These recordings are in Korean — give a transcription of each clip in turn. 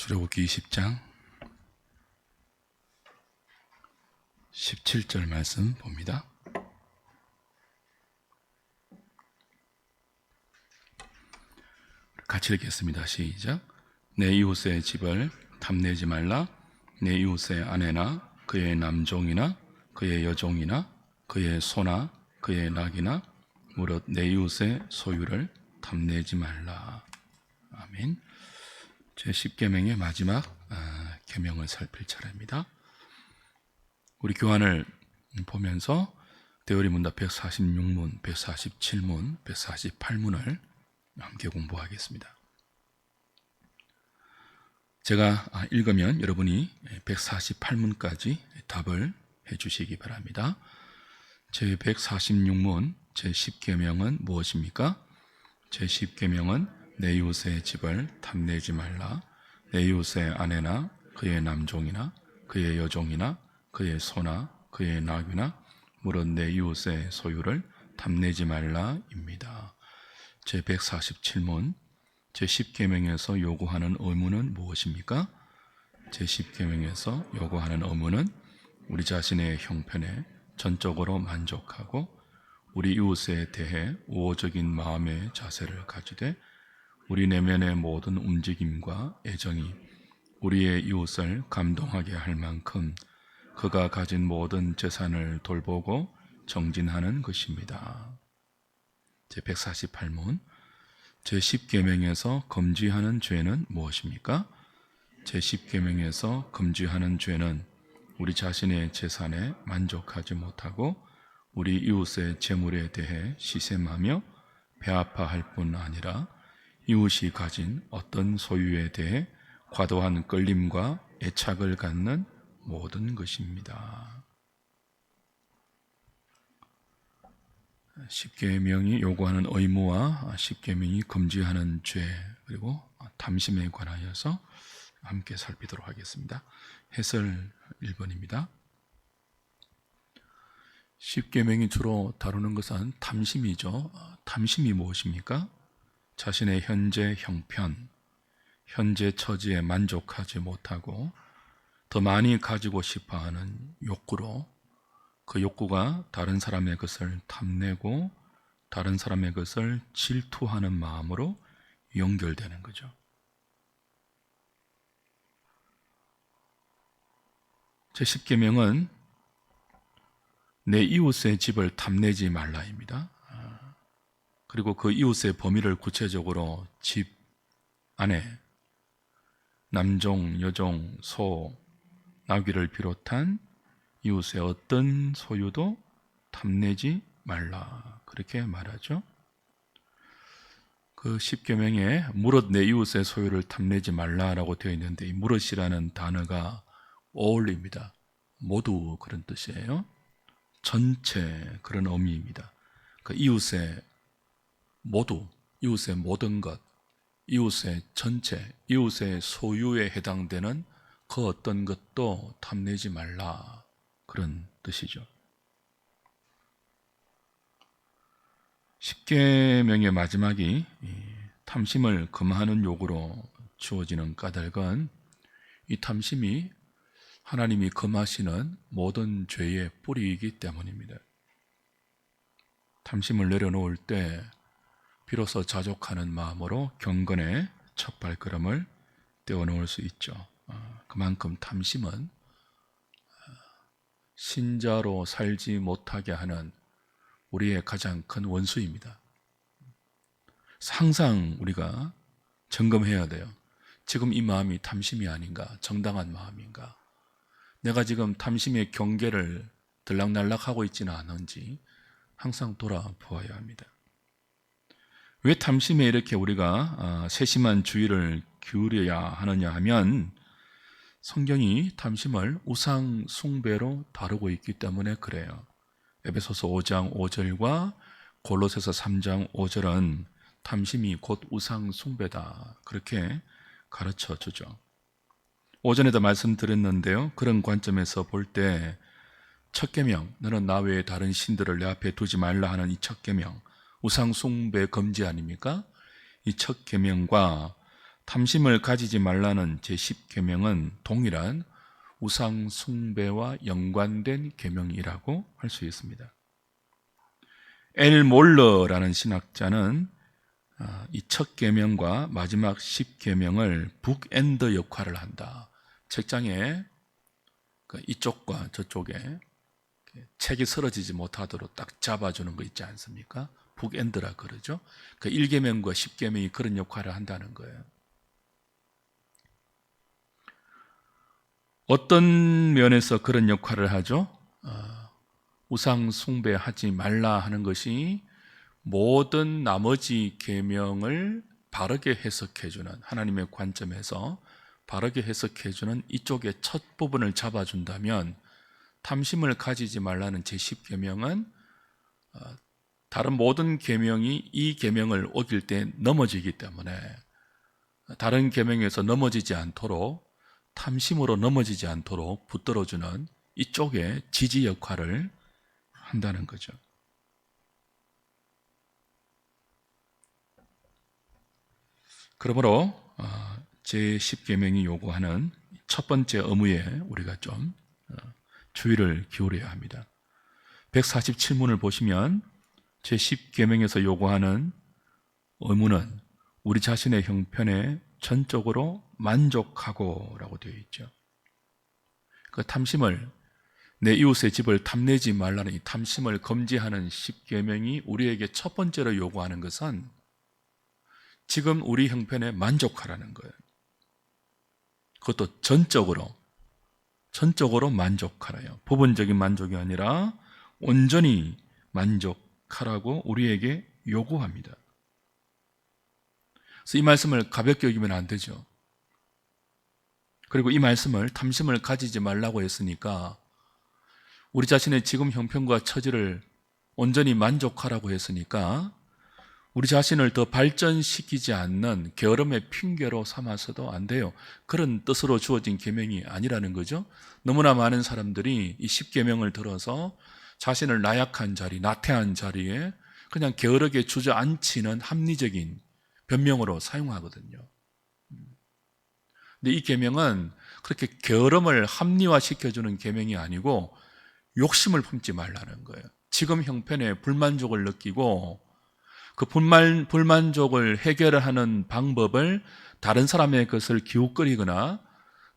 출애굽기 20장 17절 말씀 봅니다. 같이 읽겠습니다. 시작. 내 이웃의 집을 탐내지 말라. 내 이웃의 아내나 그의 남종이나 그의 여종이나 그의 소나 그의 낙이나 무릇 내 이웃의 소유를 탐내지 말라. 아멘. 제10계명의 마지막 계명을 살필 차례입니다. 우리 교환을 보면서 대어리문답 146문, 147문, 148문을 함께 공부하겠습니다. 제가 읽으면 여러분이 148문까지 답을 해주시기 바랍니다. 제146문 제10계명은 무엇입니까? 제10계명은 내 이웃의 집을 탐내지 말라. 내 이웃의 아내나 그의 남종이나 그의 여종이나 그의 소나 그의 낙이나 무릇 내 이웃의 소유를 탐내지 말라입니다. 제147문 제10계명에서 요구하는 의무는 무엇입니까? 제10계명에서 요구하는 의무는 우리 자신의 형편에 전적으로 만족하고 우리 이웃에 대해 우호적인 마음의 자세를 가지되 우리 내면의 모든 움직임과 애정이 우리의 이웃을 감동하게 할 만큼 그가 가진 모든 재산을 돌보고 정진하는 것입니다. 제148문 제10계명에서 금지하는 죄는 무엇입니까? 제10계명에서 금지하는 죄는 우리 자신의 재산에 만족하지 못하고 우리 이웃의 재물에 대해 시샘하며 배아파할 뿐 아니라 이웃이 가진 어떤 소유에 대해 과도한 끌림과 애착을 갖는 모든 것입니다. 10계명이 요구하는 의무와 10계명이 금지하는 죄 그리고 탐심에 관하여서 함께 살피도록 하겠습니다. 해설 1번입니다. 10계명이 주로 다루는 것은 탐심이죠. 탐심이 무엇입니까? 자신의 현재 형편, 현재 처지에 만족하지 못하고 더 많이 가지고 싶어하는 욕구로 그 욕구가 다른 사람의 것을 탐내고 다른 사람의 것을 질투하는 마음으로 연결되는 거죠. 제10계명은 내 이웃의 집을 탐내지 말라입니다. 그리고 그 이웃의 범위를 구체적으로 집 안에 남종, 여종, 소, 나귀를 비롯한 이웃의 어떤 소유도 탐내지 말라 그렇게 말하죠. 그 10계명에 무릇 내 이웃의 소유를 탐내지 말라라고 되어 있는데 이 무릇이라는 단어가 어울립니다. 모두 그런 뜻이에요. 전체 그런 의미입니다. 그 이웃의 모두, 이웃의 모든 것, 이웃의 전체, 이웃의 소유에 해당되는 그 어떤 것도 탐내지 말라 그런 뜻이죠. 10계명의 마지막이 탐심을 금하는 요구로 주어지는 까닭은 이 탐심이 하나님이 금하시는 모든 죄의 뿌리이기 때문입니다. 탐심을 내려놓을 때 비로소 자족하는 마음으로 경건의 첫 발걸음을 떼어놓을 수 있죠. 그만큼 탐심은 신자로 살지 못하게 하는 우리의 가장 큰 원수입니다. 항상 우리가 점검해야 돼요. 지금 이 마음이 탐심이 아닌가? 정당한 마음인가? 내가 지금 탐심의 경계를 들락날락하고 있지는 않은지 항상 돌아보아야 합니다. 왜 탐심에 이렇게 우리가 세심한 주의를 기울여야 하느냐 하면 성경이 탐심을 우상 숭배로 다루고 있기 때문에 그래요. 에베소서 5장 5절과 골로새서 3장 5절은 탐심이 곧 우상 숭배다 그렇게 가르쳐 주죠. 오전에도 말씀드렸는데요. 그런 관점에서 볼 때 첫 계명, 너는 나 외에 다른 신들을 내 앞에 두지 말라 하는 이 첫 계명, 우상 숭배 금지 아닙니까? 이 첫 계명과 탐심을 가지지 말라는 제10계명은 동일한 우상 숭배와 연관된 계명이라고 할 수 있습니다. 엘 몰러라는 신학자는 이 첫 계명과 마지막 10계명을 북엔드 역할을 한다. 책장에 이쪽과 저쪽에 책이 쓰러지지 못하도록 딱 잡아주는 거 있지 않습니까? 북엔드라 그러죠. 그 1계명과 10계명이 그런 역할을 한다는 거예요. 어떤 면에서 그런 역할을 하죠? 우상 숭배하지 말라 하는 것이 모든 나머지 계명을 바르게 해석해주는, 하나님의 관점에서 바르게 해석해주는 이쪽의 첫 부분을 잡아준다면, 탐심을 가지지 말라는 제10계명은 다른 모든 계명이 이 계명을 어길 때 넘어지기 때문에 다른 계명에서 넘어지지 않도록, 탐심으로 넘어지지 않도록 붙들어주는 이쪽의 지지 역할을 한다는 거죠. 그러므로 제10계명이 요구하는 첫 번째 의무에 우리가 좀 주의를 기울여야 합니다. 147문을 보시면 제10계명에서 요구하는 의무는 우리 자신의 형편에 전적으로 만족하고 라고 되어 있죠. 그 탐심을, 내 이웃의 집을 탐내지 말라는 이 탐심을 금지하는 10계명이 우리에게 첫 번째로 요구하는 것은 지금 우리 형편에 만족하라는 거예요. 그것도 전적으로 만족하라요. 부분적인 만족이 아니라 온전히 만족하라고 우리에게 요구합니다. 그래서 이 말씀을 가볍게 여기면 안 되죠. 그리고 이 말씀을 탐심을 가지지 말라고 했으니까 우리 자신의 지금 형편과 처지를 온전히 만족하라고 했으니까 우리 자신을 더 발전시키지 않는 게으름의 핑계로 삼아서도 안 돼요. 그런 뜻으로 주어진 계명이 아니라는 거죠. 너무나 많은 사람들이 이 10계명을 들어서 자신을 나약한 자리, 나태한 자리에 그냥 게으르게 주저앉히는 합리적인 변명으로 사용하거든요. 근데 이 계명은 그렇게 게으름을 합리화시켜주는 계명이 아니고 욕심을 품지 말라는 거예요. 지금 형편에 불만족을 느끼고 그 불만족을 해결하는 방법을 다른 사람의 것을 기웃거리거나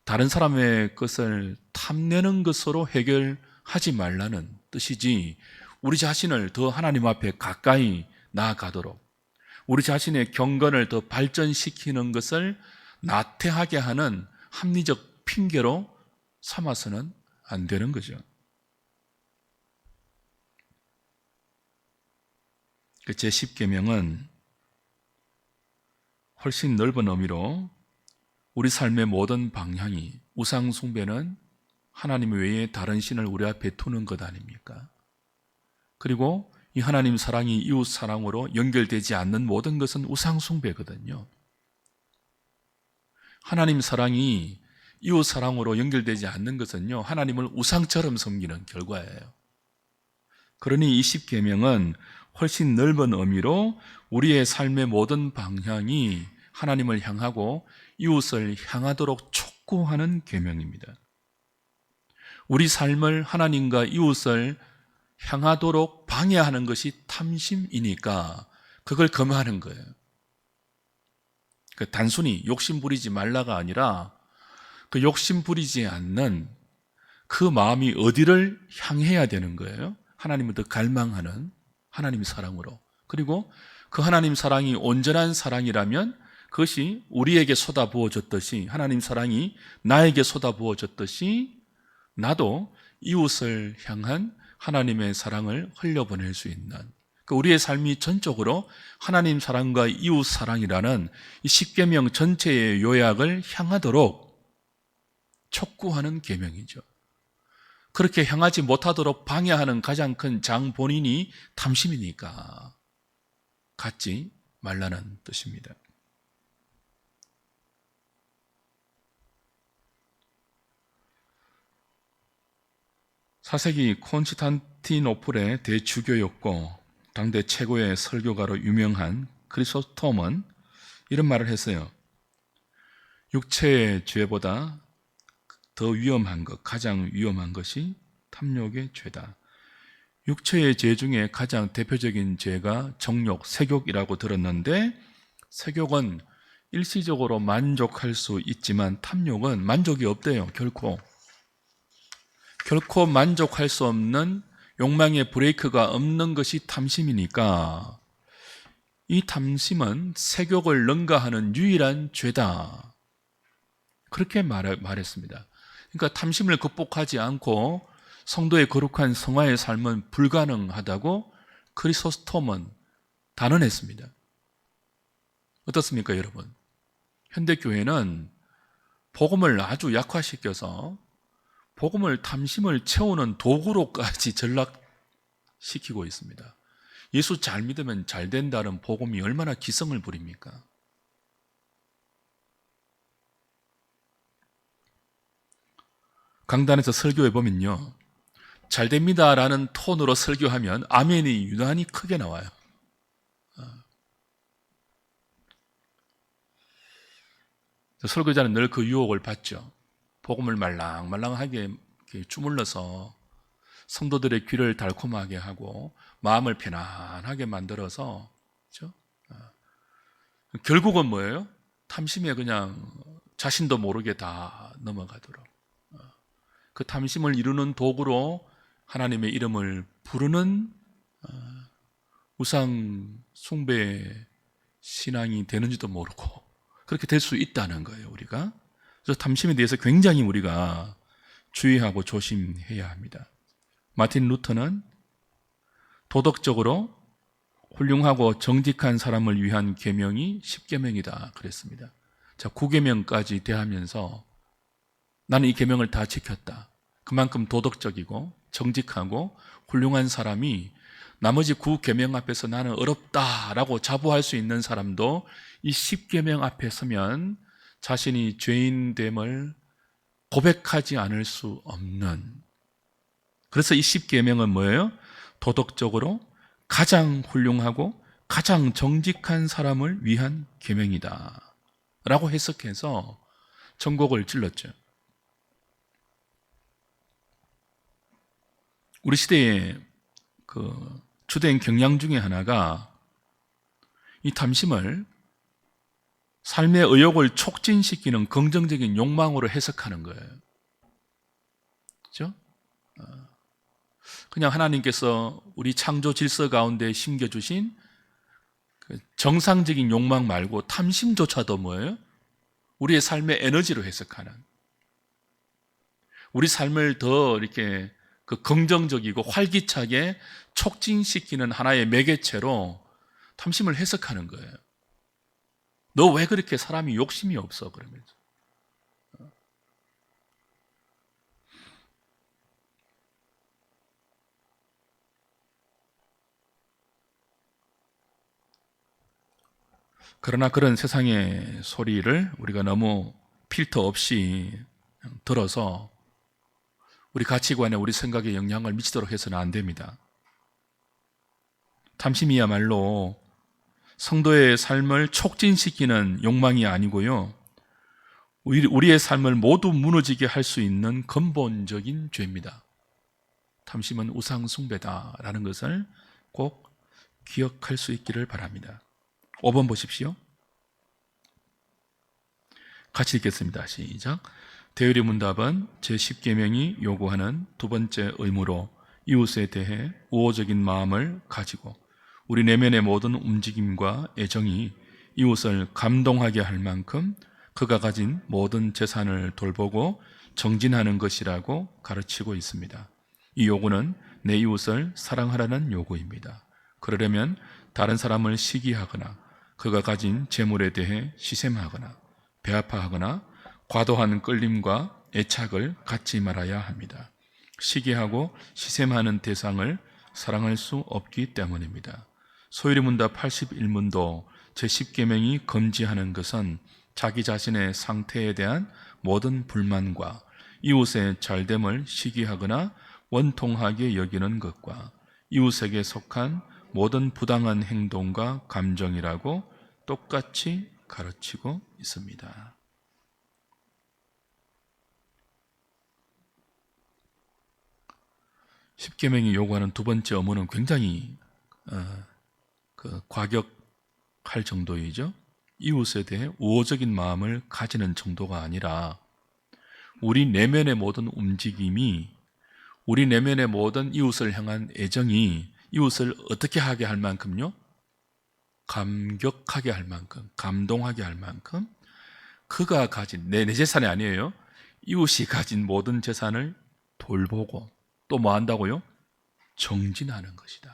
다른 사람의 것을 탐내는 것으로 해결하지 말라는 뜻이지, 우리 자신을 더 하나님 앞에 가까이 나아가도록 우리 자신의 경건을 더 발전시키는 것을 나태하게 하는 합리적 핑계로 삼아서는 안 되는 거죠. 제10계명은 훨씬 넓은 의미로 우리 삶의 모든 방향이, 우상 숭배는 하나님 외에 다른 신을 우리 앞에 두는 것 아닙니까? 그리고 이 하나님 사랑이 이웃 사랑으로 연결되지 않는 모든 것은 우상 숭배거든요. 하나님 사랑이 이웃 사랑으로 연결되지 않는 것은요, 하나님을 우상처럼 섬기는 결과예요. 그러니 이 10계명은 훨씬 넓은 의미로 우리의 삶의 모든 방향이 하나님을 향하고 이웃을 향하도록 촉구하는 계명입니다. 우리 삶을 하나님과 이웃을 향하도록 방해하는 것이 탐심이니까 그걸 금하는 거예요. 단순히 욕심 부리지 말라가 아니라 그 욕심 부리지 않는 그 마음이 어디를 향해야 되는 거예요? 하나님을 더 갈망하는 하나님 사랑으로. 그리고 그 하나님 사랑이 온전한 사랑이라면 그것이 우리에게 쏟아부어졌듯이, 하나님 사랑이 나에게 쏟아부어졌듯이 나도 이웃을 향한 하나님의 사랑을 흘려보낼 수 있는, 우리의 삶이 전적으로 하나님 사랑과 이웃 사랑이라는 이 10계명 전체의 요약을 향하도록 촉구하는 계명이죠. 그렇게 향하지 못하도록 방해하는 가장 큰 장본인이 탐심이니까 갖지 말라는 뜻입니다. 사세기 콘스탄티노플의 대주교였고 당대 최고의 설교가로 유명한 크리소스톰은 이런 말을 했어요. 육체의 죄보다 더 위험한 것, 가장 위험한 것이 탐욕의 죄다. 육체의 죄 중에 가장 대표적인 죄가 정욕, 색욕이라고 들었는데, 색욕은 일시적으로 만족할 수 있지만 탐욕은 만족이 없대요. 결코 만족할 수 없는 욕망의 브레이크가 없는 것이 탐심이니까 이 탐심은 색욕을 능가하는 유일한 죄다. 그렇게 말했습니다. 그러니까 탐심을 극복하지 않고 성도의 거룩한 성화의 삶은 불가능하다고 크리소스톰은 단언했습니다. 어떻습니까, 여러분? 현대교회는 복음을 아주 약화시켜서 복음을 탐심을 채우는 도구로까지 전락시키고 있습니다. 예수 잘 믿으면 잘 된다는 복음이 얼마나 기성을 부립니까? 강단에서 설교해 보면요, 잘 됩니다라는 톤으로 설교하면 아멘이 유난히 크게 나와요. 설교자는 늘 그 유혹을 받죠. 복음을 말랑말랑하게 주물러서 성도들의 귀를 달콤하게 하고 마음을 편안하게 만들어서, 그렇죠? 결국은 뭐예요? 탐심에 그냥 자신도 모르게 다 넘어가도록, 그 탐심을 이루는 도구로 하나님의 이름을 부르는 우상 숭배 신앙이 되는지도 모르고 그렇게 될 수 있다는 거예요, 우리가. 그래서 탐심에 대해서 굉장히 우리가 주의하고 조심해야 합니다. 마틴 루터는 도덕적으로 훌륭하고 정직한 사람을 위한 계명이 10계명이다 그랬습니다. 자, 9계명까지 대하면서 나는 이 계명을 다 지켰다. 그만큼 도덕적이고 정직하고 훌륭한 사람이 나머지 9계명 앞에서 나는 어렵다라고 자부할 수 있는 사람도 이 10계명 앞에 서면 자신이 죄인됨을 고백하지 않을 수 없는, 그래서 이 10계명은 뭐예요? 도덕적으로 가장 훌륭하고 가장 정직한 사람을 위한 계명이다 라고 해석해서 전곡을 찔렀죠. 우리 시대의 그 주된 경향 중에 하나가 이 탐심을 삶의 의욕을 촉진시키는 긍정적인 욕망으로 해석하는 거예요. 그렇죠? 그냥 하나님께서 우리 창조 질서 가운데 심겨주신 그 정상적인 욕망 말고 탐심조차도 뭐예요? 우리의 삶의 에너지로 해석하는, 우리 삶을 더 이렇게 그 긍정적이고 활기차게 촉진시키는 하나의 매개체로 탐심을 해석하는 거예요. 너 왜 그렇게 사람이 욕심이 없어? 그러면서. 그러나 그런 세상의 소리를 우리가 너무 필터 없이 들어서 우리 가치관에 우리 생각에 영향을 미치도록 해서는 안 됩니다. 탐심이야말로 성도의 삶을 촉진시키는 욕망이 아니고요, 우리의 삶을 모두 무너지게 할 수 있는 근본적인 죄입니다. 탐심은 우상 숭배다라는 것을 꼭 기억할 수 있기를 바랍니다. 5번 보십시오. 같이 읽겠습니다. 시작. 대의리 문답은 제10계명이 요구하는 두 번째 의무로 이웃에 대해 우호적인 마음을 가지고 우리 내면의 모든 움직임과 애정이 이웃을 감동하게 할 만큼 그가 가진 모든 재산을 돌보고 정진하는 것이라고 가르치고 있습니다. 이 요구는 내 이웃을 사랑하라는 요구입니다. 그러려면 다른 사람을 시기하거나 그가 가진 재물에 대해 시샘하거나 배아파하거나 과도한 끌림과 애착을 갖지 말아야 합니다. 시기하고 시샘하는 대상을 사랑할 수 없기 때문입니다. 소율의 문답 81문도 제10계명이 금지하는 것은 자기 자신의 상태에 대한 모든 불만과 이웃의 잘됨을 시기하거나 원통하게 여기는 것과 이웃에게 속한 모든 부당한 행동과 감정이라고 똑같이 가르치고 있습니다. 십계명이 요구하는 두 번째 의무는 굉장히 과격할 정도이죠. 이웃에 대해 우호적인 마음을 가지는 정도가 아니라 우리 내면의 모든 움직임이, 우리 내면의 모든 이웃을 향한 애정이 이웃을 어떻게 하게 할 만큼요? 감격하게 할 만큼, 감동하게 할 만큼 그가 가진 내 재산이 아니에요. 이웃이 가진 모든 재산을 돌보고 또 뭐 한다고요? 정진하는 것이다.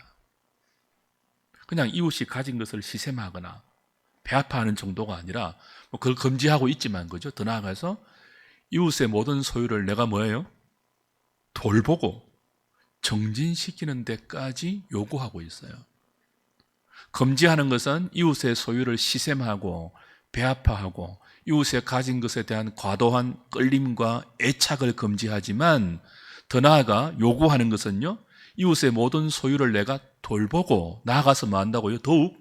그냥 이웃이 가진 것을 시샘하거나 배아파하는 정도가 아니라 그걸 금지하고 있지만, 그죠? 더 나아가서 이웃의 모든 소유를 내가 뭐예요? 돌보고 정진시키는 데까지 요구하고 있어요. 금지하는 것은 이웃의 소유를 시샘하고 배아파하고 이웃의 가진 것에 대한 과도한 끌림과 애착을 금지하지만, 더 나아가 요구하는 것은요, 이웃의 모든 소유를 내가 돌보고 나아가서 뭐 한다고요? 더욱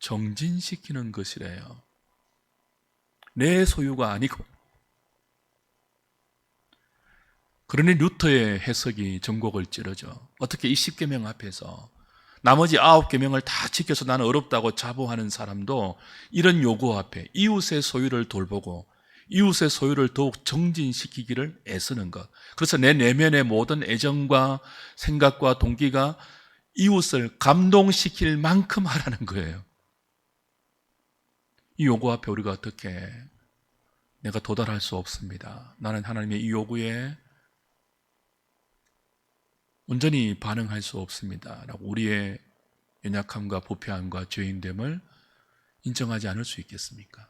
정진시키는 것이래요. 내 소유가 아니고. 그러니 루터의 해석이 전곡을 찌르죠. 어떻게 이 10계명 앞에서 나머지 9계명을 다 지켜서 나는 어렵다고 자부하는 사람도 이런 요구 앞에 이웃의 소유를 돌보고 이웃의 소유를 더욱 정진시키기를 애쓰는 것. 그래서 내 내면의 모든 애정과 생각과 동기가 이웃을 감동시킬 만큼 하라는 거예요. 이 요구 앞에 우리가 어떻게, 내가 도달할 수 없습니다. 나는 하나님의 이 요구에 온전히 반응할 수 없습니다 라고 우리의 연약함과 부패함과 죄인됨을 인정하지 않을 수 있겠습니까?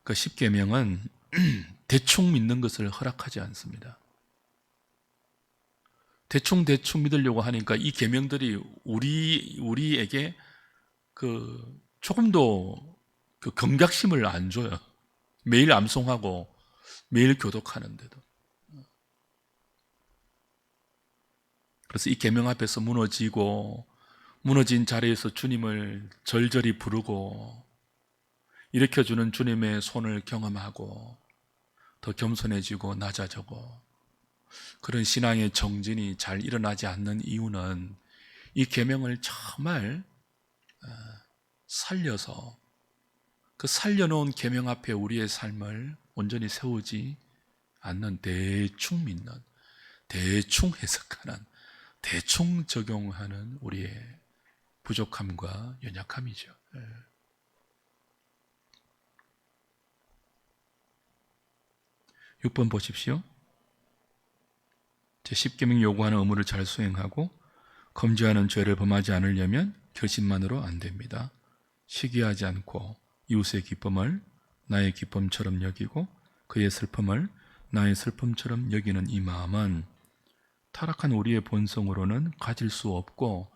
그 10계명은 대충 믿는 것을 허락하지 않습니다. 대충 믿으려고 하니까 이 계명들이 우리에게 조금도 경각심을 안 줘요. 매일 암송하고 매일 교독하는데도. 그래서 이 계명 앞에서 무너진 자리에서 주님을 절절히 부르고 일으켜주는 주님의 손을 경험하고 더 겸손해지고 낮아지고, 그런 신앙의 정진이 잘 일어나지 않는 이유는 이 계명을 정말 살려서 그 살려놓은 계명 앞에 우리의 삶을 온전히 세우지 않는, 대충 믿는, 대충 해석하는, 대충 적용하는 우리의 부족함과 연약함이죠. 6번 보십시오. 제10계명 요구하는 의무를 잘 수행하고 금지하는 죄를 범하지 않으려면 결심만으로 안 됩니다. 시기하지 않고 이웃의 기쁨을 나의 기쁨처럼 여기고 그의 슬픔을 나의 슬픔처럼 여기는 이 마음은 타락한 우리의 본성으로는 가질 수 없고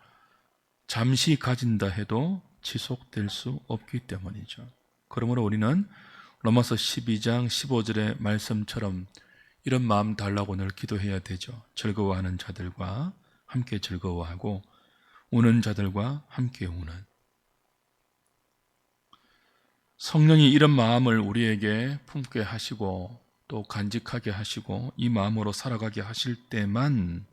잠시 가진다 해도 지속될 수 없기 때문이죠. 그러므로 우리는 로마서 12장 15절의 말씀처럼 이런 마음 달라고 늘 기도해야 되죠. 즐거워하는 자들과 함께 즐거워하고 우는 자들과 함께 우는. 성령이 이런 마음을 우리에게 품게 하시고 또 간직하게 하시고 이 마음으로 살아가게 하실 때만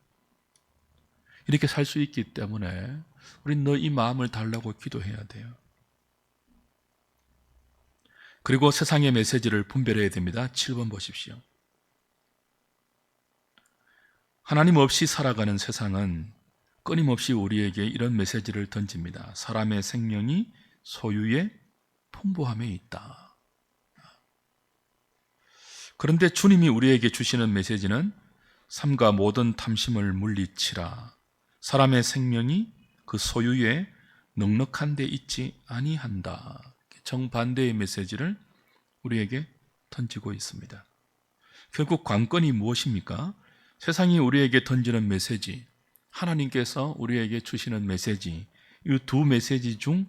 이렇게 살 수 있기 때문에 우리는 너 이 마음을 달라고 기도해야 돼요. 그리고 세상의 메시지를 분별해야 됩니다. 7번 보십시오. 하나님 없이 살아가는 세상은 끊임없이 우리에게 이런 메시지를 던집니다. 사람의 생명이 소유의 풍부함에 있다. 그런데 주님이 우리에게 주시는 메시지는 삶과 모든 탐심을 물리치라. 사람의 생명이 그 소유에 넉넉한 데 있지 아니한다. 정반대의 메시지를 우리에게 던지고 있습니다. 결국 관건이 무엇입니까? 세상이 우리에게 던지는 메시지, 하나님께서 우리에게 주시는 메시지, 이 두 메시지 중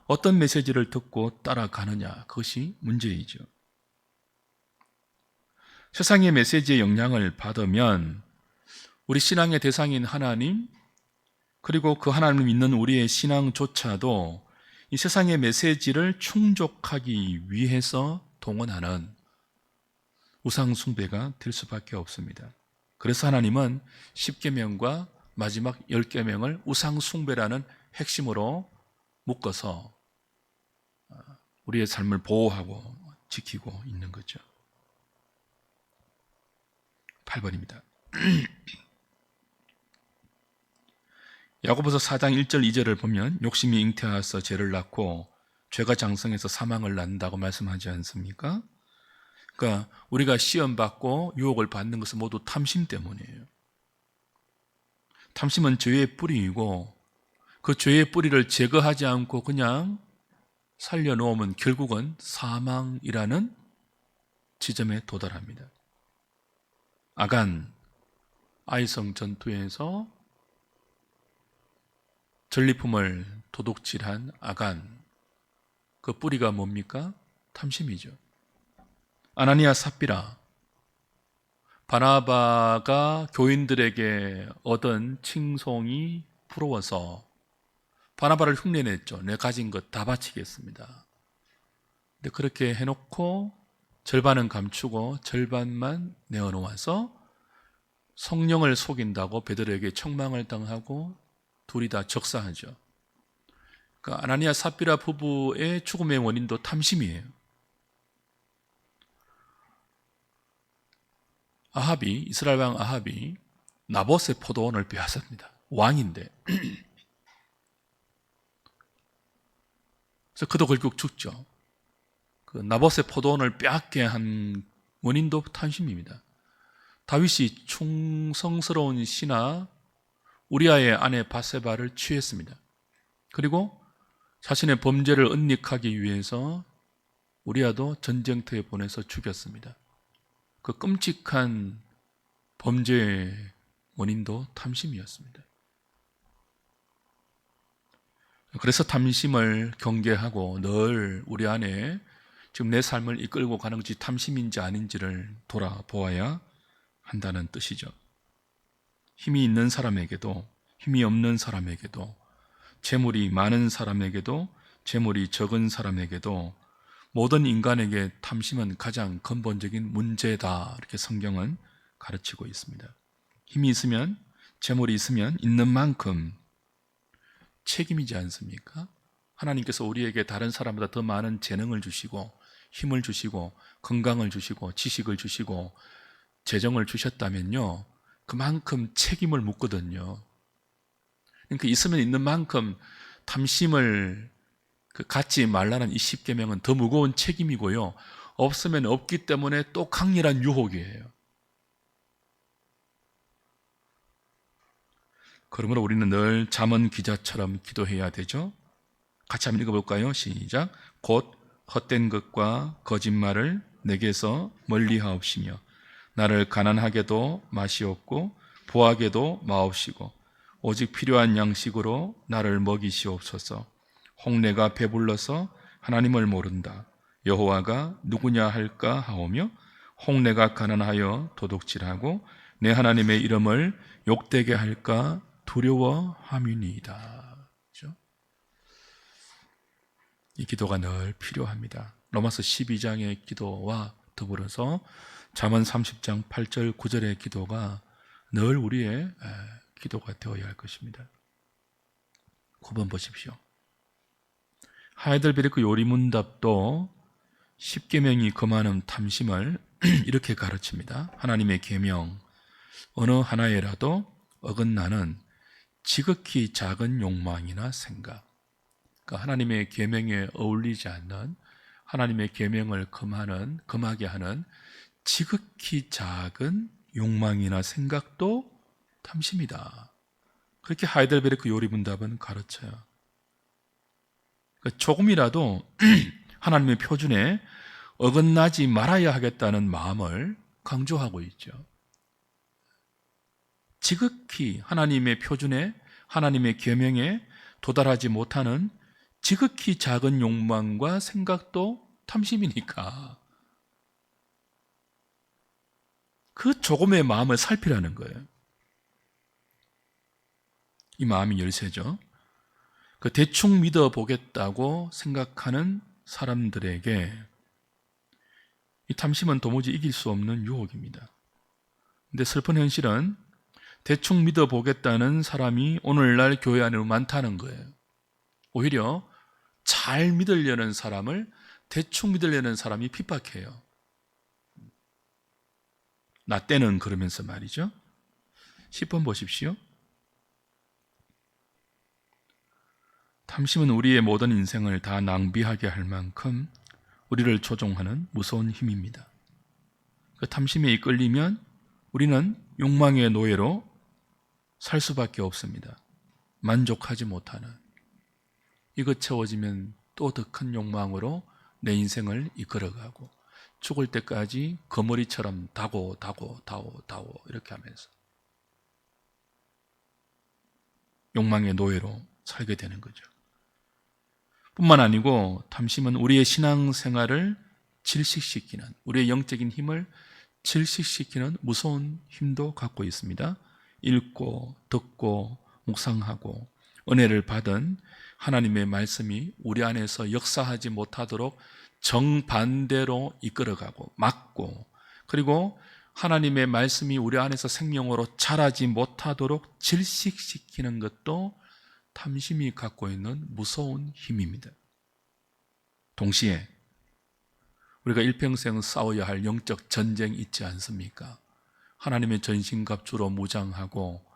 어떤 메시지를 듣고 따라가느냐, 그것이 문제이죠. 세상의 메시지의 영향을 받으면 우리 신앙의 대상인 하나님, 그리고 그 하나님을 믿는 우리의 신앙조차도 이 세상의 메시지를 충족하기 위해서 동원하는 우상 숭배가 될 수밖에 없습니다. 그래서 하나님은 10계명과 마지막 10계명을 우상 숭배라는 핵심으로 묶어서 우리의 삶을 보호하고 지키고 있는 거죠. 8번입니다. 야고보서 4장 1절 2절을 보면 욕심이 잉태하여서 죄를 낳고 죄가 장성해서 사망을 낳는다고 말씀하지 않습니까? 그러니까 우리가 시험 받고 유혹을 받는 것은 모두 탐심 때문이에요. 탐심은 죄의 뿌리이고 그 죄의 뿌리를 제거하지 않고 그냥 살려놓으면 결국은 사망이라는 지점에 도달합니다. 아간, 아이성 전투에서 전리품을 도둑질한 아간, 그 뿌리가 뭡니까? 탐심이죠. 아나니아 삽비라, 바나바가 교인들에게 얻은 칭송이 부러워서 바나바를 흉내냈죠. 내 가진 것 다 바치겠습니다. 근데 그렇게 해놓고 절반은 감추고 절반만 내어놓아서 성령을 속인다고 베드로에게 책망을 당하고 둘이 다 적사하죠. 그러니까 아나니아 삽비라 부부의 죽음의 원인도 탐심이에요. 아합이, 이스라엘 왕 아합이 나봇의 포도원을 빼앗습니다. 왕인데. 그래서 그도 결국 죽죠. 그 나봇의 포도원을 빼앗게 한 원인도 탐심입니다. 다윗이 충성스러운 신하 우리아의 아내 바세바를 취했습니다. 그리고 자신의 범죄를 은닉하기 위해서 우리아도 전쟁터에 보내서 죽였습니다. 그 끔찍한 범죄의 원인도 탐심이었습니다. 그래서 탐심을 경계하고 늘 우리 안에 지금 내 삶을 이끌고 가는 것이 탐심인지 아닌지를 돌아보아야 한다는 뜻이죠. 힘이 있는 사람에게도 힘이 없는 사람에게도 재물이 많은 사람에게도 재물이 적은 사람에게도 모든 인간에게 탐심은 가장 근본적인 문제다. 이렇게 성경은 가르치고 있습니다. 힘이 있으면, 재물이 있으면 있는 만큼 책임이지 않습니까? 하나님께서 우리에게 다른 사람보다 더 많은 재능을 주시고 힘을 주시고 건강을 주시고 지식을 주시고 재정을 주셨다면요, 그만큼 책임을 묻거든요. 그러니까 있으면 있는 만큼 탐심을 갖지 말라는 이 10계명은 더 무거운 책임이고요, 없으면 없기 때문에 또 강렬한 유혹이에요. 그러므로 우리는 늘 잠언 기자처럼 기도해야 되죠. 같이 한번 읽어볼까요? 시작. 곧 헛된 것과 거짓말을 내게서 멀리하옵시며 나를 가난하게도 마시옵고 부하게도 마옵시고 오직 필요한 양식으로 나를 먹이시옵소서. 홍내가 배불러서 하나님을 모른다. 여호와가 누구냐 할까 하오며 홍내가 가난하여 도둑질하고 내 하나님의 이름을 욕되게 할까 두려워함이니이다. 그렇죠? 이 기도가 늘 필요합니다. 로마서 12장의 기도와 더불어서 잠언 30장 8절 9절의 기도가 늘 우리의 기도가 되어야 할 것입니다. 9번 보십시오. 하이델베르크 요리문답도 10계명이 금하는 탐심을 이렇게 가르칩니다. 하나님의 계명 어느 하나에라도 어긋나는 지극히 작은 욕망이나 생각, 그러니까 하나님의 계명에 어울리지 않는, 하나님의 계명을 금하게 하는 지극히 작은 욕망이나 생각도 탐심이다. 그렇게 하이델베르크 요리문답은 가르쳐요. 그러니까 조금이라도 하나님의 표준에 어긋나지 말아야 하겠다는 마음을 강조하고 있죠. 지극히 하나님의 표준에, 하나님의 계명에 도달하지 못하는 지극히 작은 욕망과 생각도 탐심이니까 그 조금의 마음을 살피라는 거예요. 이 마음이 열쇠죠. 그 대충 믿어보겠다고 생각하는 사람들에게 이 탐심은 도무지 이길 수 없는 유혹입니다. 근데 슬픈 현실은 대충 믿어보겠다는 사람이 오늘날 교회 안에 많다는 거예요. 오히려 잘 믿으려는 사람을 대충 믿으려는 사람이 핍박해요. 나 때는 그러면서 말이죠. 10번 보십시오. 탐심은 우리의 모든 인생을 다 낭비하게 할 만큼 우리를 조종하는 무서운 힘입니다. 그 탐심에 이끌리면 우리는 욕망의 노예로 살 수밖에 없습니다. 만족하지 못하는, 이것 채워지면 또 더 큰 욕망으로 내 인생을 이끌어가고 죽을 때까지 거머리처럼 다고 이렇게 하면서 욕망의 노예로 살게 되는 거죠. 뿐만 아니고 탐심은 우리의 신앙생활을 질식시키는, 우리의 영적인 힘을 질식시키는 무서운 힘도 갖고 있습니다. 읽고 듣고 묵상하고 은혜를 받은 하나님의 말씀이 우리 안에서 역사하지 못하도록 정반대로 이끌어가고 막고, 그리고 하나님의 말씀이 우리 안에서 생명으로 자라지 못하도록 질식시키는 것도 탐심이 갖고 있는 무서운 힘입니다. 동시에 우리가 일평생 싸워야 할 영적 전쟁이 있지 않습니까? 하나님의 전신갑주로 무장하고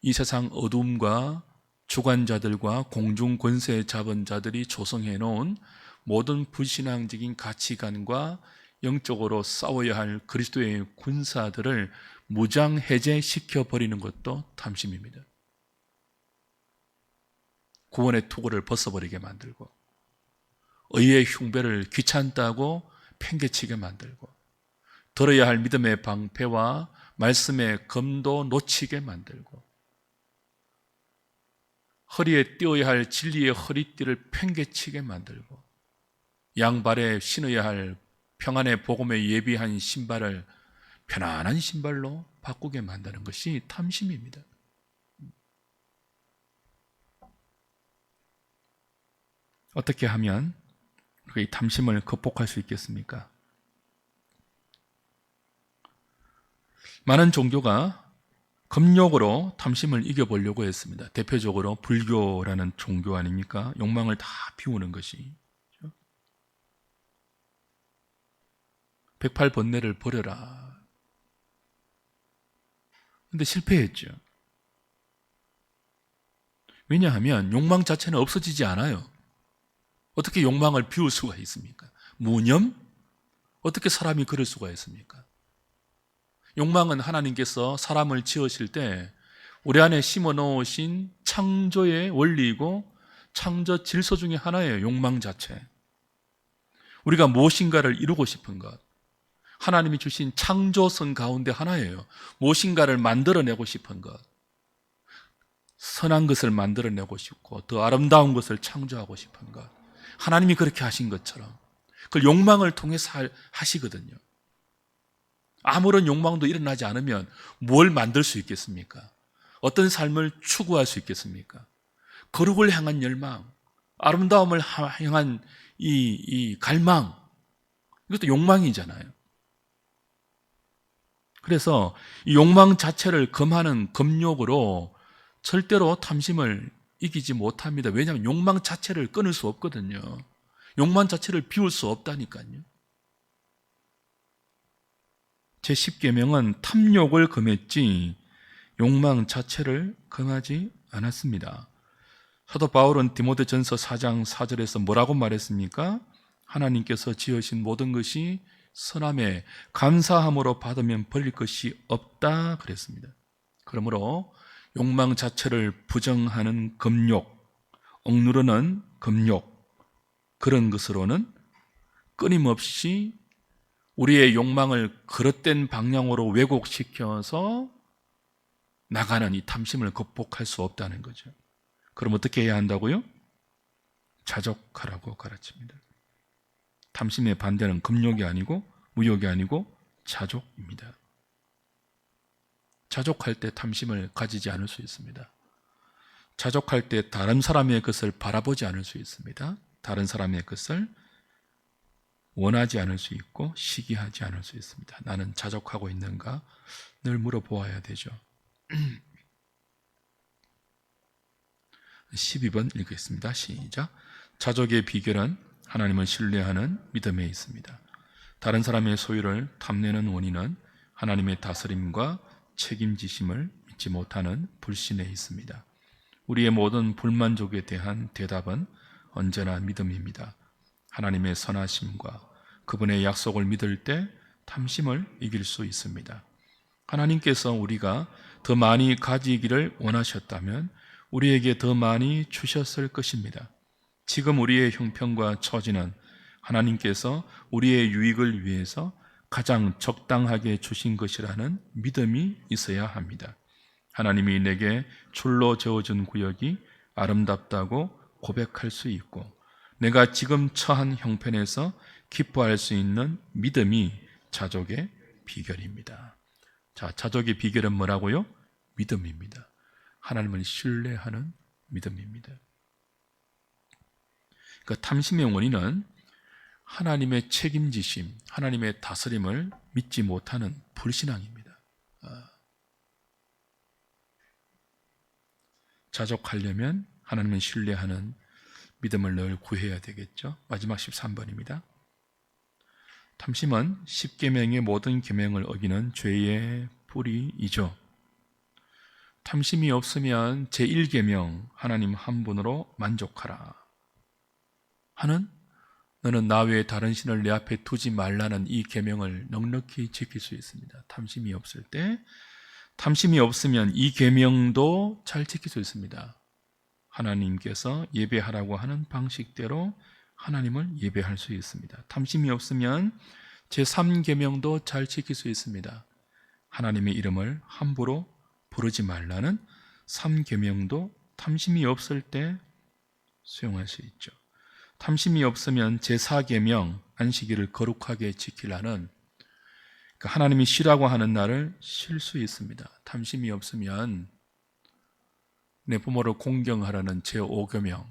이 세상 어둠과 주관자들과 공중 권세 잡은 자들이 조성해 놓은 모든 불신앙적인 가치관과 영적으로 싸워야 할 그리스도의 군사들을 무장 해제시켜 버리는 것도 탐심입니다. 구원의 투구를 벗어버리게 만들고, 의의 흉배를 귀찮다고 팽개치게 만들고, 들어야 할 믿음의 방패와 말씀의 검도 놓치게 만들고, 허리에 띄어야 할 진리의 허리띠를 팽개치게 만들고, 양발에 신어야 할 평안의 복음에 예비한 신발을 편안한 신발로 바꾸게 만드는 것이 탐심입니다. 어떻게 하면 이 탐심을 극복할 수 있겠습니까? 많은 종교가 금욕으로 탐심을 이겨보려고 했습니다. 대표적으로 불교라는 종교 아닙니까? 욕망을 다 비우는 것이. 108번뇌를 버려라. 근데 실패했죠. 왜냐하면 욕망 자체는 없어지지 않아요. 어떻게 욕망을 비울 수가 있습니까? 무념? 어떻게 사람이 그럴 수가 있습니까? 욕망은 하나님께서 사람을 지으실 때 우리 안에 심어 놓으신 창조의 원리이고 창조 질서 중에 하나예요. 욕망 자체. 우리가 무엇인가를 이루고 싶은 것, 하나님이 주신 창조성 가운데 하나예요. 무엇인가를 만들어내고 싶은 것, 선한 것을 만들어내고 싶고 더 아름다운 것을 창조하고 싶은 것, 하나님이 그렇게 하신 것처럼 그걸 욕망을 통해서 하시거든요. 아무런 욕망도 일어나지 않으면 뭘 만들 수 있겠습니까? 어떤 삶을 추구할 수 있겠습니까? 거룩을 향한 열망, 아름다움을 향한 이 갈망, 이것도 욕망이잖아요. 그래서 이 욕망 자체를 금하는 금욕으로 절대로 탐심을 이기지 못합니다. 왜냐하면 욕망 자체를 끊을 수 없거든요. 욕망 자체를 비울 수 없다니까요. 제10계명은 탐욕을 금했지 욕망 자체를 금하지 않았습니다. 사도 바울은 디모데전서 4장 4절에서 뭐라고 말했습니까? 하나님께서 지으신 모든 것이 선함에 감사함으로 받으면 버릴 것이 없다 그랬습니다. 그러므로 욕망 자체를 부정하는 금욕, 억누르는 금욕, 그런 것으로는 끊임없이 우리의 욕망을 그릇된 방향으로 왜곡시켜서 나가는 이 탐심을 극복할 수 없다는 거죠. 그럼 어떻게 해야 한다고요? 자족하라고 가르칩니다. 탐심의 반대는 금욕이 아니고 무욕이 아니고 자족입니다. 자족할 때 탐심을 가지지 않을 수 있습니다. 자족할 때 다른 사람의 것을 바라보지 않을 수 있습니다. 다른 사람의 것을 원하지 않을 수 있고 시기하지 않을 수 있습니다. 나는 자족하고 있는가 늘 물어보아야 되죠. 12번 읽겠습니다. 시작. 자족의 비결은 하나님을 신뢰하는 믿음에 있습니다. 다른 사람의 소유를 탐내는 원인은 하나님의 다스림과 책임지심을 믿지 못하는 불신에 있습니다. 우리의 모든 불만족에 대한 대답은 언제나 믿음입니다. 하나님의 선하심과 그분의 약속을 믿을 때 탐심을 이길 수 있습니다. 하나님께서 우리가 더 많이 가지기를 원하셨다면 우리에게 더 많이 주셨을 것입니다. 지금 우리의 형편과 처지는 하나님께서 우리의 유익을 위해서 가장 적당하게 주신 것이라는 믿음이 있어야 합니다. 하나님이 내게 출로 재어준 구역이 아름답다고 고백할 수 있고 내가 지금 처한 형편에서 기뻐할 수 있는 믿음이 자족의 비결입니다. 자, 자족의 비결은 뭐라고요? 믿음입니다. 하나님을 신뢰하는 믿음입니다. 그 탐심의 원인은 하나님의 책임지심, 하나님의 다스림을 믿지 못하는 불신앙입니다. 자족하려면 하나님을 신뢰하는 믿음을 늘 구해야 되겠죠. 마지막 13번입니다. 탐심은 10계명의 모든 계명을 어기는 죄의 뿌리이죠. 탐심이 없으면 제1계명 하나님 한 분으로 만족하라 하는 너는 나 외에 다른 신을 내 앞에 두지 말라는 이 계명을 넉넉히 지킬 수 있습니다. 탐심이 없을 때, 탐심이 없으면 이 계명도 잘 지킬 수 있습니다. 하나님께서 예배하라고 하는 방식대로 하나님을 예배할 수 있습니다. 탐심이 없으면 제3계명도 잘 지킬 수 있습니다. 하나님의 이름을 함부로 부르지 말라는 3계명도 탐심이 없을 때 수용할 수 있죠. 탐심이 없으면 제4계명 안식일을 거룩하게 지키라는 하나님이 쉬라고 하는 날을 쉴 수 있습니다. 탐심이 없으면 내 부모를 공경하라는 제5계명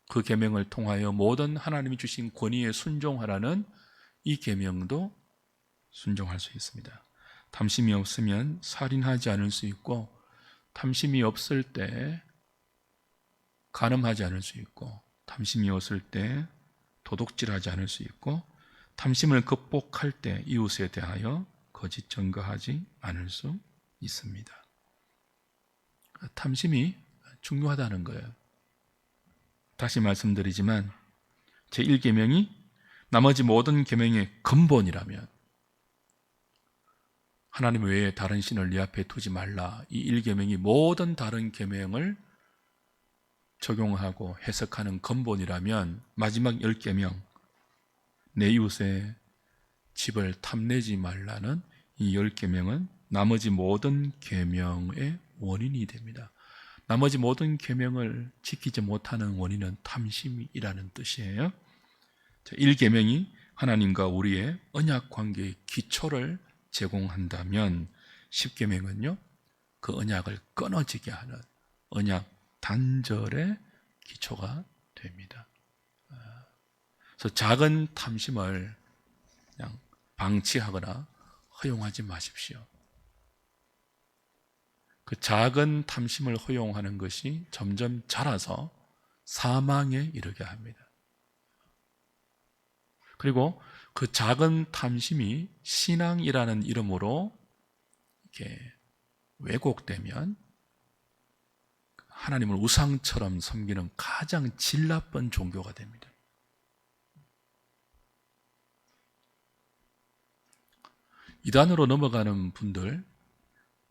그 계명을 통하여 모든 하나님이 주신 권위에 순종하라는 이 계명도 순종할 수 있습니다. 탐심이 없으면 살인하지 않을 수 있고 탐심이 없을 때 간음하지 않을 수 있고 탐심이 없을 때 도둑질하지 않을 수 있고 탐심을 극복할 때 이웃에 대하여 거짓 증거하지 않을 수 있습니다. 탐심이 중요하다는 거예요. 다시 말씀드리지만 제1계명이 나머지 모든 계명의 근본이라면 하나님 외에 다른 신을 네 앞에 두지 말라 이 1계명이 모든 다른 계명을 적용하고 해석하는 근본이라면 마지막 10계명 내 이웃의 집을 탐내지 말라는 이 10계명은 나머지 모든 계명의 원인이 됩니다. 나머지 모든 계명을 지키지 못하는 원인은 탐심이라는 뜻이에요. 1계명이 하나님과 우리의 언약 관계의 기초를 제공한다면 10계명은요 그 언약을 끊어지게 하는 언약 단절의 기초가 됩니다. 그래서 작은 탐심을 그냥 방치하거나 허용하지 마십시오. 그 작은 탐심을 허용하는 것이 점점 자라서 사망에 이르게 합니다. 그리고 그 작은 탐심이 신앙이라는 이름으로 이렇게 왜곡되면 하나님을 우상처럼 섬기는 가장 질 나쁜 종교가 됩니다. 이단으로 넘어가는 분들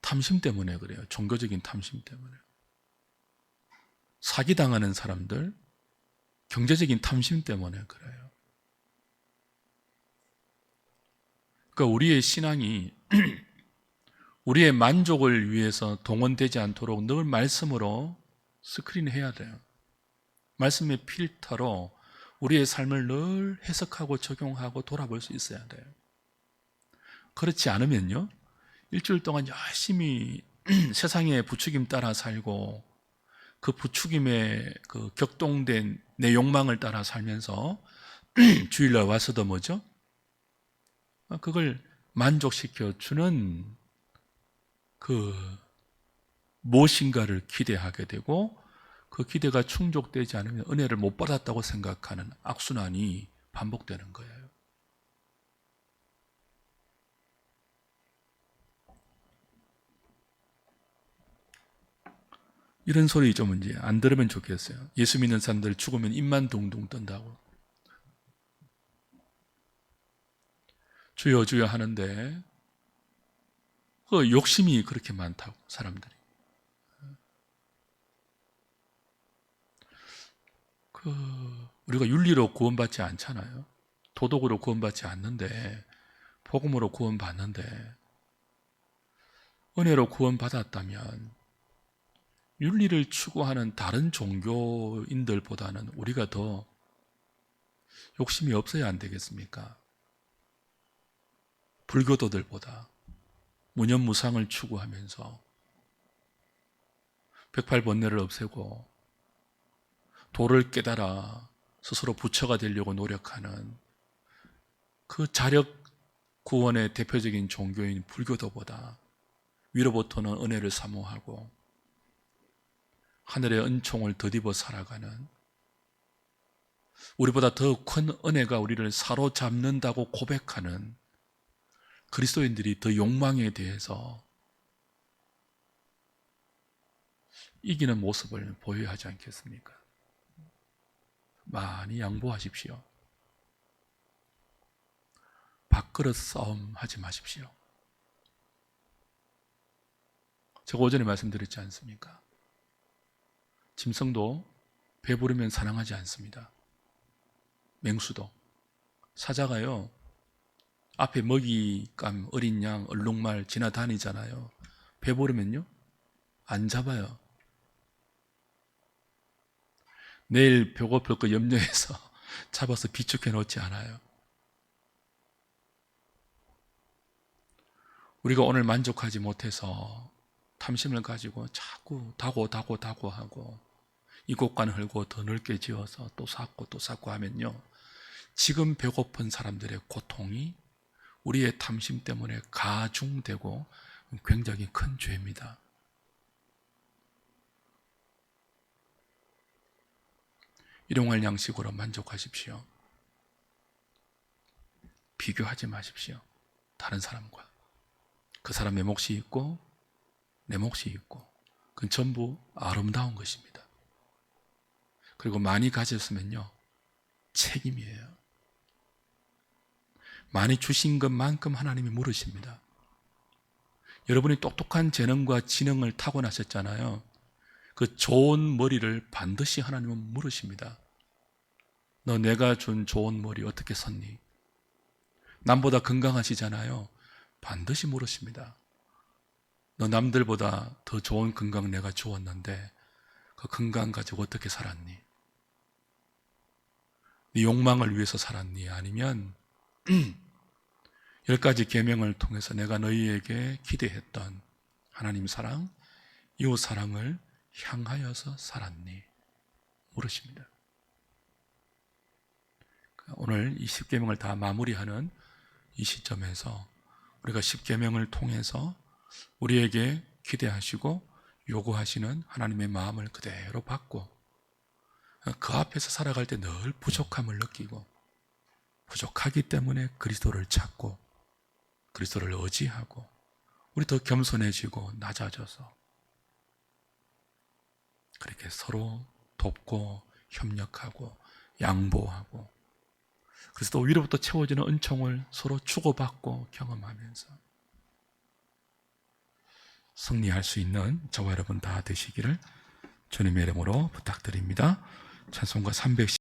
탐심 때문에 그래요. 종교적인 탐심 때문에. 사기당하는 사람들 경제적인 탐심 때문에 그래요. 그러니까 우리의 신앙이 우리의 만족을 위해서 동원되지 않도록 늘 말씀으로 스크린해야 돼요. 말씀의 필터로 우리의 삶을 늘 해석하고 적용하고 돌아볼 수 있어야 돼요. 그렇지 않으면요 일주일 동안 열심히 세상의 부추김 따라 살고 그 부추김에 그 격동된 내 욕망을 따라 살면서 주일날 와서도 뭐죠? 그걸 만족시켜 주는 그 무엇인가를 기대하게 되고 그 기대가 충족되지 않으면 은혜를 못 받았다고 생각하는 악순환이 반복되는 거예요. 이런 소리 좀 이제 안 들으면 좋겠어요. 예수 믿는 사람들 죽으면 입만 둥둥 뜬다고. 주여 주여 하는데 그 욕심이 그렇게 많다고 사람들이. 그 우리가 윤리로 구원받지 않잖아요. 도덕으로 구원받지 않는데 복음으로 구원받는데 은혜로 구원받았다면 윤리를 추구하는 다른 종교인들보다는 우리가 더 욕심이 없어야 안 되겠습니까? 불교도들보다 무념무상을 추구하면서 108번뇌를 없애고 도를 깨달아 스스로 부처가 되려고 노력하는 그 자력 구원의 대표적인 종교인 불교도보다 위로부터는 은혜를 사모하고 하늘의 은총을 덧입어 살아가는 우리보다 더 큰 은혜가 우리를 사로잡는다고 고백하는 그리스도인들이 더 욕망에 대해서 이기는 모습을 보여야 하지 않겠습니까? 많이 양보하십시오. 밥그릇 싸움 하지 마십시오. 제가 오전에 말씀드렸지 않습니까? 짐승도 배부르면 사랑하지 않습니다. 맹수도. 사자가요, 앞에 먹이감 어린 양, 얼룩말 지나다니잖아요. 배부르면요, 안 잡아요. 내일 배고플 거 염려해서 잡아서 비축해 놓지 않아요. 우리가 오늘 만족하지 못해서 탐심을 가지고 자꾸 다고 하고 이 곳간 헐고 더 넓게 지어서 또 쌓고 하면요, 지금 배고픈 사람들의 고통이 우리의 탐심 때문에 가중되고 굉장히 큰 죄입니다. 일용할 양식으로 만족하십시오. 비교하지 마십시오. 다른 사람과. 그 사람의 몫이 있고 내 몫이 있고 그건 전부 아름다운 것입니다. 그리고 많이 가졌으면요, 책임이에요. 많이 주신 것만큼 하나님이 물으십니다. 여러분이 똑똑한 재능과 지능을 타고나셨잖아요. 그 좋은 머리를 반드시 하나님은 물으십니다. 너 내가 준 좋은 머리 어떻게 썼니? 남보다 건강하시잖아요. 반드시 물으십니다. 너 남들보다 더 좋은 건강 내가 주었는데 그 건강 가지고 어떻게 살았니? 네 욕망을 위해서 살았니? 아니면 10가지 계명을 통해서 내가 너희에게 기대했던 하나님 사랑, 이웃 사랑을 향하여서 살았니? 물으십니다. 오늘 이 10계명을 다 마무리하는 이 시점에서 우리가 10계명을 통해서 우리에게 기대하시고 요구하시는 하나님의 마음을 그대로 받고 그 앞에서 살아갈 때 늘 부족함을 느끼고 부족하기 때문에 그리스도를 찾고 그리스도를 의지하고 우리 더 겸손해지고 낮아져서 그렇게 서로 돕고 협력하고 양보하고 그래서 또 위로부터 채워지는 은총을 서로 주고받고 경험하면서 승리할 수 있는 저와 여러분 다 되시기를 주님의 이름으로 부탁드립니다. 찬송가 310